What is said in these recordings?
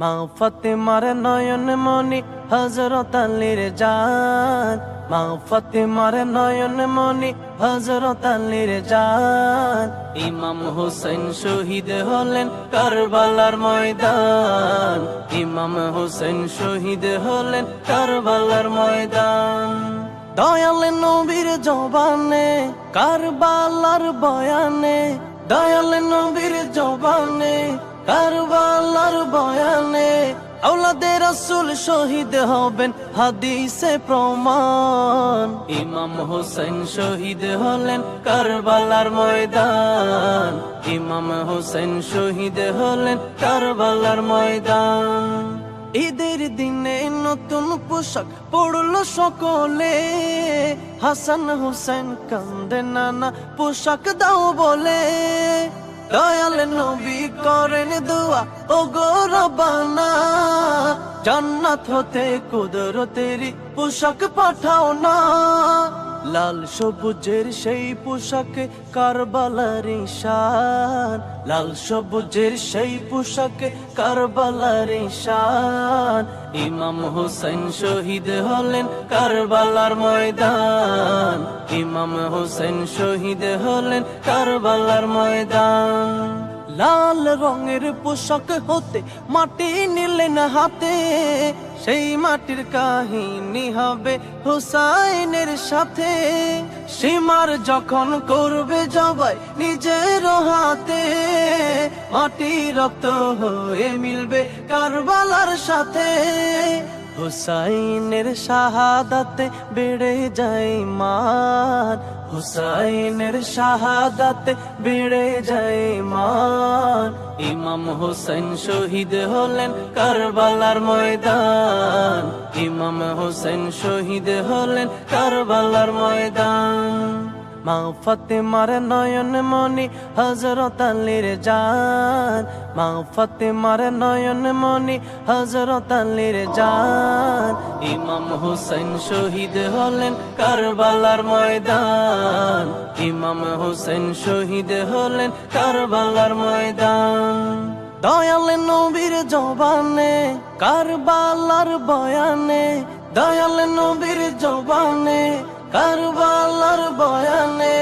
মা ফাতেমার নয়ন মনি হযরত আলীর জান, মা ফাতেমার নয়ন মনি হযরত আলীর জান। ইমাম হোসেন শহীদ হলেন কারবালার ময়দান, ইমাম হোসেন শহীদ হলেন কারবালার ময়দান। দয়াল নবীর জবানে কারবালার বয়ানে, দয়াল নবীর জবানে কারবালার বয়ানে, আওলাদে রাসূল শহীদ হবেন হাদিসে প্রমাণ। ইমাম হোসেন শহীদ হলেন কারবালার ময়দান, ইমাম হোসেন শহীদ হলেন কারবালার ময়দান। ঈদের দিনে নতুন পোশাক পড়লো সকলে, হাসান হোসেন কান্দে নানা পোশাক দাও বলে। দয়াল নবী করেন দোয়া ও গো রব্বানা, জান্নাত হতে কুদরতেরি পোশাক পাঠাও না। লাল সবুজের সেই পোশাকে কারবালার শান, লাল সবুজের সেই পোশাকে কারবালার শান। ইমাম হোসেন শহীদ হলেন কারবালার ময়দান, ইমাম হোসেন শহীদ হলেন কারবালার ময়দান। লাল রঙের পোশাক হতে মাটি নিলেন হাতে, সেই মাটির কাহিনী হবে হুসাইনের সাথে। সীমার যখন করবে জবাই নিজের হাতে, মাটি রক্ত হয়ে মিলবে কারবালার সাথে। হুসাইনের শাহাদাতে বেড়ে যায় মান, হুসাইনের শাহাদাতে বেড়ে যায় মান। ইমাম হোসেন শহীদ হলেন কারবালার ময়দান, ইমাম হোসেন শহীদ হলেন কারবালার ময়দান। মা ফাতেমার নয়ন মনি হযরত আলীর জান, মা ফাতেমার নয়ন মনি হযরত আলীর জান। ইমাম হোসেন শহীদ হলেন কারবালার ময়দান, ইমাম হোসেন শহীদ হলেন কারবালার ময়দান। দয়াল নবীর জবানে কারবালার বয়ানে, দয়াল নবীর জবানে কারবালার বয়ানে,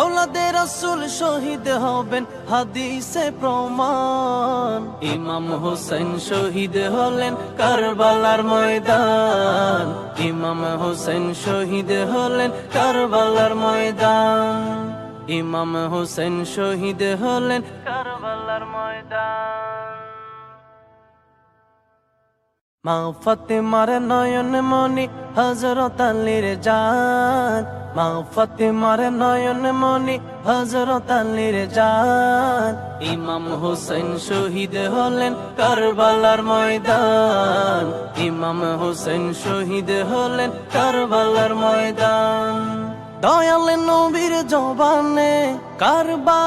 আওলাদে রাসূল শহীদ হবেন হাদিসে প্রমাণ। ইমাম হোসেন শহীদ হলেন কারবালার ময়দান, ইমাম হোসেন শহীদ হলেন কারবালার ময়দান, ইমাম হোসেন শহীদ হলেন কারবালার ময়দান। মা ফাতেমার নয়ন মনি হযরত আলীর জান, মা ফাতেমার নয়ন মনি হযরত আলীর জান। ইমাম হোসেন শহীদ হলেন কারবালার ময়দান, ইমাম হোসেন শহীদ হলেন কারবালার ময়দান। দয়াল নবীর জবানে কারবালা